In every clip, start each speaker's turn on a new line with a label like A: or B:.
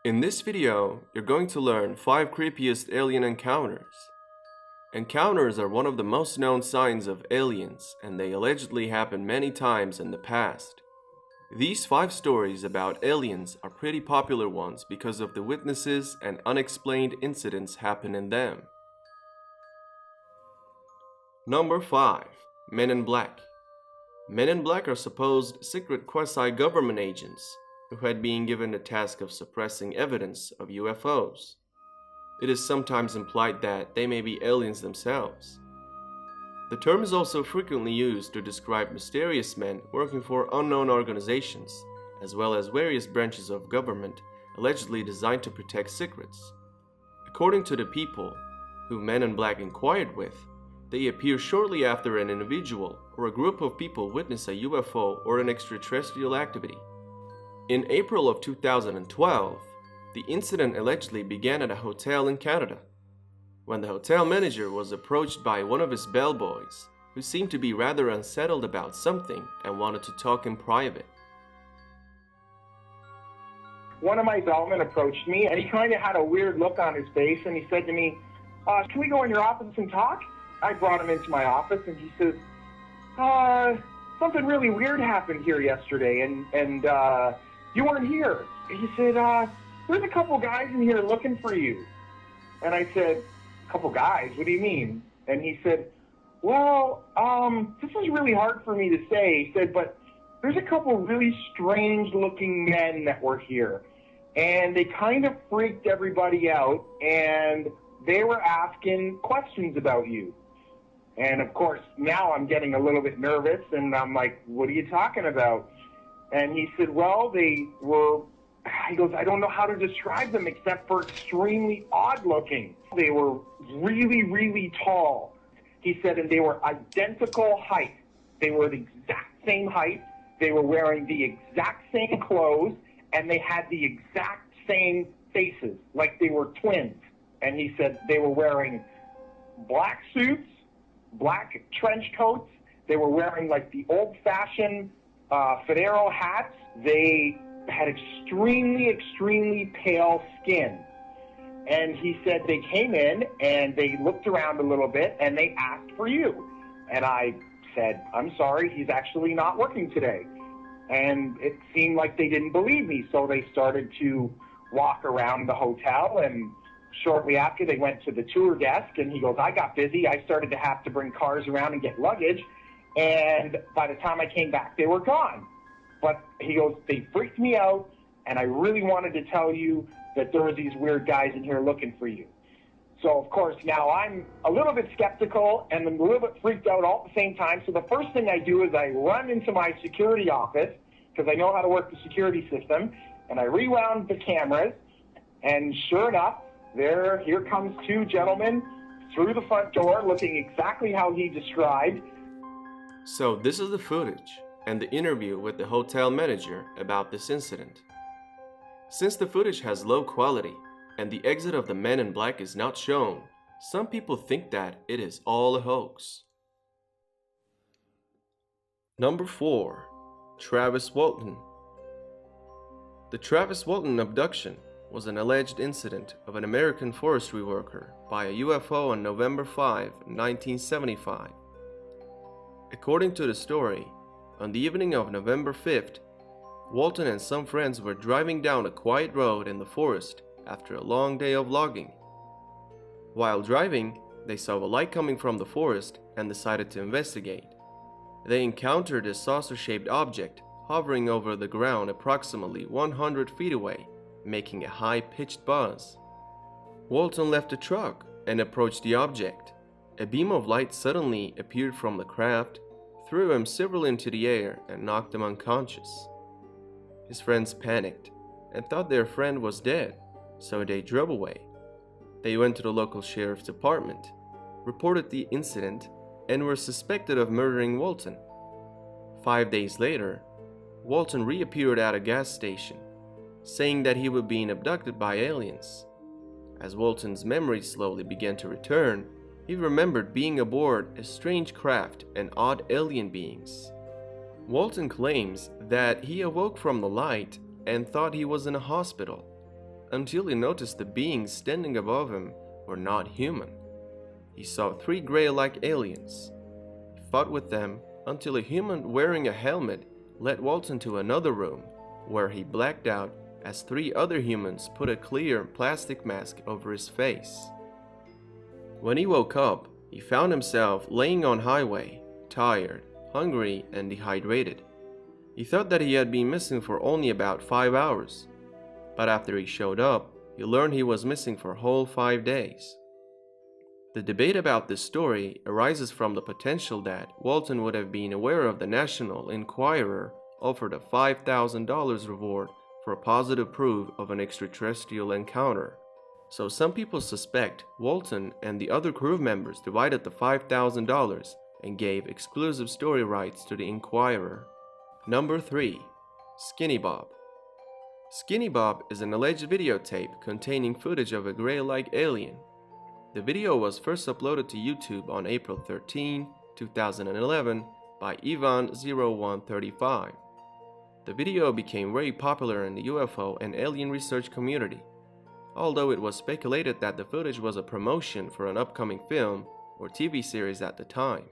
A: In this video, you're going to learn 5 creepiest alien encounters. Encounters are one of the most known signs of aliens, and they allegedly happened many times in the past. These 5 stories about aliens are pretty popular ones because of the witnesses and unexplained incidents happen in them. Number 5. Men in Black. Men in Black are supposed secret quasi-government agents who had been given the task of suppressing evidence of UFOs. It is sometimes implied that they may be aliens themselves. The term is also frequently used to describe mysterious men working for unknown organizations, as well as various branches of government allegedly designed to protect secrets. According to the people who Men in Black inquired with, they appear shortly after an individual or a group of people witness a UFO or an extraterrestrial activity. In April of 2012, the incident allegedly began at a hotel in Canada, when the hotel manager was approached by one of his bellboys, who seemed to be rather unsettled about something and wanted to talk in private.
B: One of my bellmen approached me, and he kind of had a weird look on his face, and he said to me, can we go in your office and talk? I brought him into my office, and he says, something really weird happened here yesterday, and you weren't here. He said, there's a couple guys in here looking for you. And I said, couple guys? What do you mean? And he said, well, this is really hard for me to say. He said, but there's a couple really strange looking men that were here. And they kind of freaked everybody out, and they were asking questions about you. And of course, now I'm getting a little bit nervous, and I'm like, what are you talking about? And he said, well, he goes, I don't know how to describe them except for extremely odd looking. They were really, really tall. He said, and they were identical height. They were the exact same height. They were wearing the exact same clothes, and they had the exact same faces, like they were twins. And he said they were wearing black suits, black trench coats. They were wearing like the old-fashioned Federo hats. They had extremely, extremely pale skin. And he said they came in and they looked around a little bit and they asked for you. And I said, I'm sorry, he's actually not working today. And it seemed like they didn't believe me, so they started to walk around the hotel, and shortly after they went to the tour desk, and he goes, I got busy. I started to have to bring cars around and get luggage. And by the time I came back, they were gone. But he goes, they freaked me out, and I really wanted to tell you that there were these weird guys in here looking for you. So, of course, now I'm a little bit skeptical and I'm a little bit freaked out all at the same time. So the first thing I do is I run into my security office, because I know how to work the security system, and I rewound the cameras, and sure enough, here comes 2 gentlemen through the front door looking exactly how he described.
A: So this is the footage and the interview with the hotel manager about this incident. Since the footage has low quality and the exit of the Men in Black is not shown, some people think that it is all a hoax. Number 4. Travis Walton. The Travis Walton abduction was an alleged incident of an American forestry worker by a UFO on November 5, 1975. According to the story, on the evening of November 5th, Walton and some friends were driving down a quiet road in the forest after a long day of logging. While driving, they saw a light coming from the forest and decided to investigate. They encountered a saucer-shaped object hovering over the ground approximately 100 feet away, making a high-pitched buzz. Walton left the truck and approached the object. A beam of light suddenly appeared from the craft, threw him several into the air, and knocked him unconscious. His friends panicked and thought their friend was dead, so they drove away. They went to the local sheriff's department, reported the incident, and were suspected of murdering Walton. 5 days later, Walton reappeared at a gas station, saying that he was being abducted by aliens. As Walton's memory slowly began to return, he remembered being aboard a strange craft and odd alien beings. Walton claims that he awoke from the light and thought he was in a hospital. until he noticed the beings standing above him were not human. He saw 3 gray-like aliens. He fought with them until a human wearing a helmet led Walton to another room, where he blacked out as 3 other humans put a clear plastic mask over his face. When he woke up, he found himself laying on highway, tired, hungry, and dehydrated. He thought that he had been missing for only about 5 hours, but after he showed up, he learned he was missing for a whole 5 days. The debate about this story arises from the potential that Walton would have been aware of the National Enquirer offered a $5,000 reward for a positive proof of an extraterrestrial encounter. So some people suspect Walton and the other crew members divided the $5,000 and gave exclusive story rights to the Enquirer. Number 3. Skinny Bob. Skinny Bob is an alleged videotape containing footage of a gray-like alien. The video was first uploaded to YouTube on April 13, 2011 by Ivan0135. The video became very popular in the UFO and alien research community, although it was speculated that the footage was a promotion for an upcoming film or TV series at the time.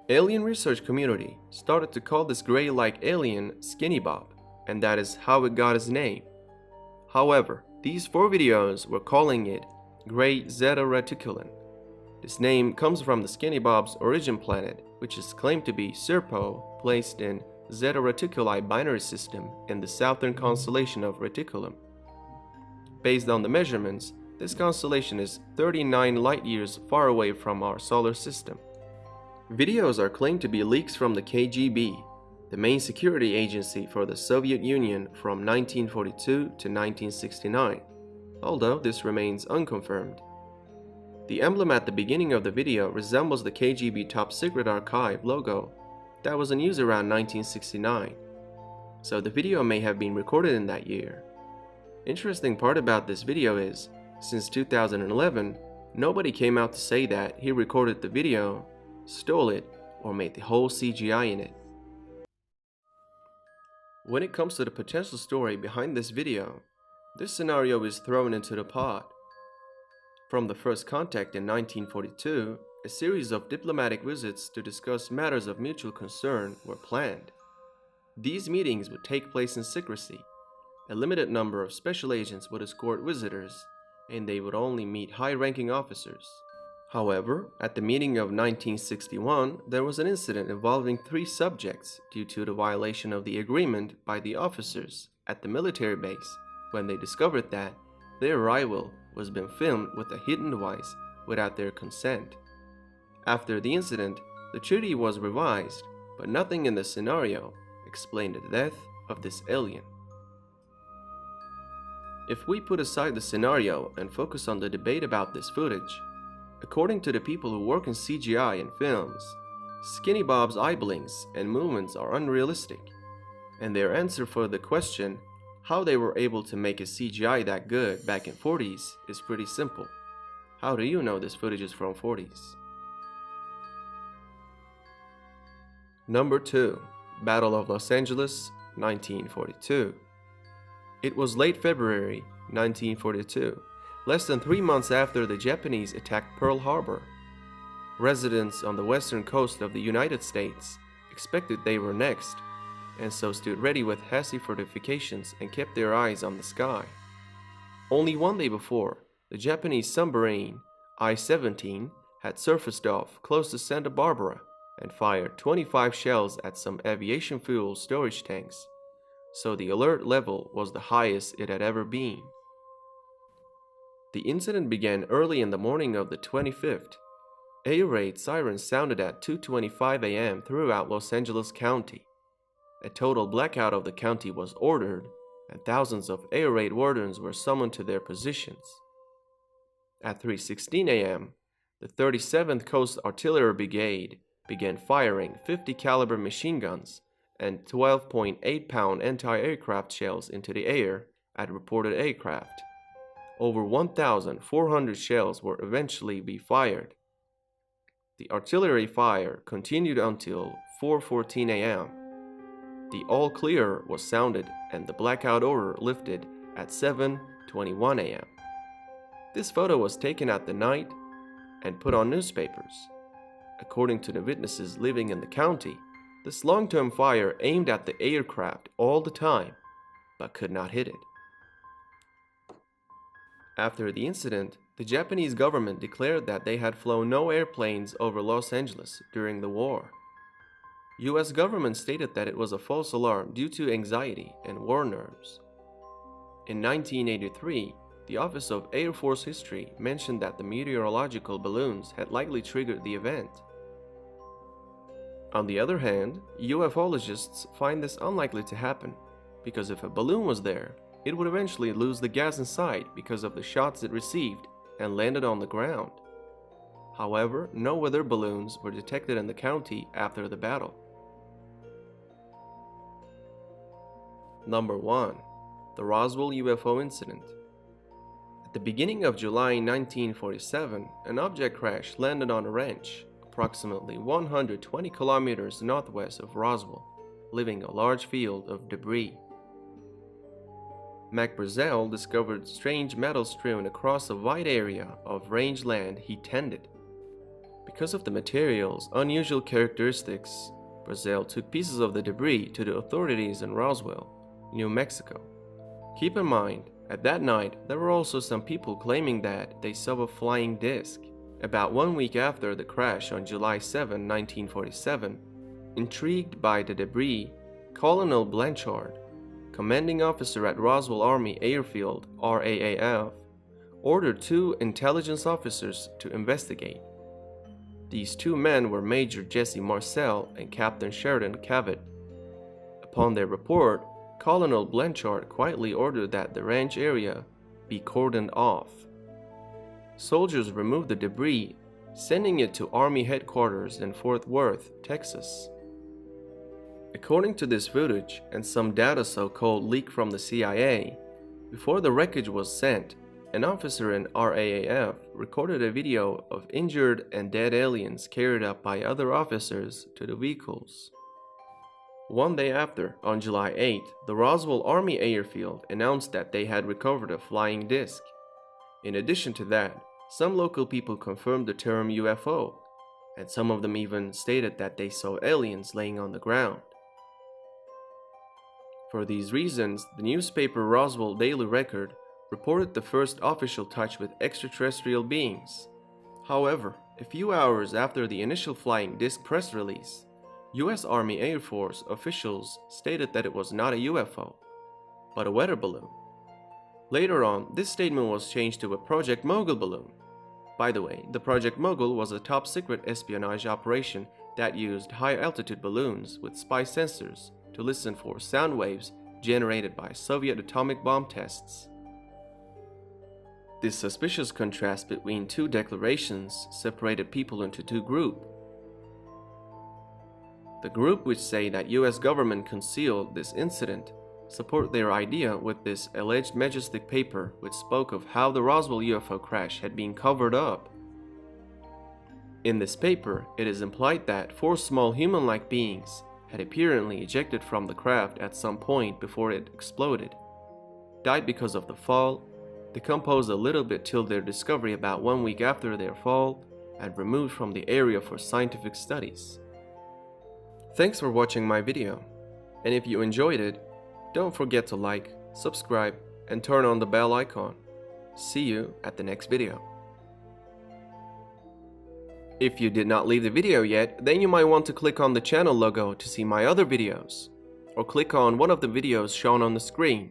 A: Alien research community started to call this gray-like alien Skinny Bob, and that is how it got its name. However, these 4 videos were calling it Gray Zeta Reticulum. This name comes from the Skinny Bob's origin planet, which is claimed to be Serpo, placed in Zeta Reticuli binary system in the southern constellation of Reticulum. Based on the measurements, this constellation is 39 light-years far away from our solar system. Videos are claimed to be leaks from the KGB, the main security agency for the Soviet Union from 1942 to 1969, although this remains unconfirmed. The emblem at the beginning of the video resembles the KGB Top Secret Archive logo that was in use around 1969, so the video may have been recorded in that year. Interesting part about this video is, since 2011, nobody came out to say that he recorded the video, stole it, or made the whole CGI in it. When it comes to the potential story behind this video, this scenario is thrown into the pot. From the first contact in 1942, a series of diplomatic visits to discuss matters of mutual concern were planned. These meetings would take place in secrecy. A limited number of special agents would escort visitors, and they would only meet high-ranking officers. However, at the meeting of 1961, there was an incident involving 3 subjects due to the violation of the agreement by the officers at the military base when they discovered that their arrival was being filmed with a hidden device without their consent. After the incident, the treaty was revised, but nothing in the scenario explained the death of this alien. If we put aside the scenario and focus on the debate about this footage, according to the people who work in CGI and films, Skinny Bob's eye blinks and movements are unrealistic, and their answer for the question how they were able to make a CGI that good back in 40s is pretty simple. How do you know this footage is from 40s? Number 2. Battle of Los Angeles, 1942. It was late February 1942, less than 3 months after the Japanese attacked Pearl Harbor. Residents on the western coast of the United States expected they were next, and so stood ready with hasty fortifications and kept their eyes on the sky. Only one day before, the Japanese submarine I-17 had surfaced off close to Santa Barbara and fired 25 shells at some aviation fuel storage tanks, so the alert level was the highest it had ever been. The incident began early in the morning of the 25th. Air raid sirens sounded at 2:25 a.m. throughout Los Angeles County. A total blackout of the county was ordered, and thousands of air raid wardens were summoned to their positions. At 3:16 a.m., the 37th Coast Artillery Brigade began firing 50 caliber machine guns and 12.8-pound anti-aircraft shells into the air at reported aircraft. Over 1,400 shells were eventually be fired. The artillery fire continued until 4:14 a.m. The all clear was sounded and the blackout order lifted at 7 5:21 a.m. This photo was taken at the night and put on newspapers. According to the witnesses living in the county, this long-term fire aimed at the aircraft all the time, but could not hit it. After the incident, the Japanese government declared that they had flown no airplanes over Los Angeles during the war. US government stated that it was a false alarm due to anxiety and war nerves. In 1983, the Office of Air Force History mentioned that the meteorological balloons had likely triggered the event. On the other hand, ufologists find this unlikely to happen, because if a balloon was there, it would eventually lose the gas inside because of the shots it received and landed on the ground. However, no weather balloons were detected in the county after the battle. Number 1. The Roswell UFO Incident. At the beginning of July 1947, an object crash landed on a ranch approximately 120 kilometers northwest of Roswell, leaving a large field of debris. MacLeod discovered strange metal strewn across a wide area of rangeland he tended. Because of the material's unusual characteristics, Brazel took pieces of the debris to the authorities in Roswell, New Mexico. Keep in mind, at that night, there were also some people claiming that they saw a flying disc. About 1 week after the crash on July 7, 1947, intrigued by the debris, Colonel Blanchard, commanding officer at Roswell Army Airfield, RAAF, ordered 2 intelligence officers to investigate. These 2 men were Major Jesse Marcel and Captain Sheridan Cavett. Upon their report, Colonel Blanchard quietly ordered that the ranch area be cordoned off. Soldiers removed the debris, sending it to Army headquarters in Fort Worth, Texas. According to this footage and some data so-called leaked from the CIA, before the wreckage was sent, an officer in RAAF recorded a video of injured and dead aliens carried up by other officers to the vehicles. 1 day after, on July 8, the Roswell Army Airfield announced that they had recovered a flying disc. In addition to that, some local people confirmed the term UFO, and some of them even stated that they saw aliens laying on the ground. For these reasons, the newspaper Roswell Daily Record reported the first official touch with extraterrestrial beings. However, a few hours after the initial flying disc press release, US Army Air Force officials stated that it was not a UFO, but a weather balloon. Later on, this statement was changed to a Project Mogul balloon. By the way, the Project Mogul was a top-secret espionage operation that used high-altitude balloons with spy sensors to listen for sound waves generated by Soviet atomic bomb tests. This suspicious contrast between 2 declarations separated people into 2 groups. The group which say that US government concealed this incident support their idea with this alleged majestic paper which spoke of how the Roswell UFO crash had been covered up. In this paper, it is implied that 4 small human-like beings had apparently ejected from the craft at some point before it exploded, died because of the fall, decomposed a little bit till their discovery about 1 week after their fall, and removed from the area for scientific studies. Thanks for watching my video, and if you enjoyed it, don't forget to like, subscribe, and turn on the bell icon. See you at the next video. If you did not leave the video yet, then you might want to click on the channel logo to see my other videos, or click on one of the videos shown on the screen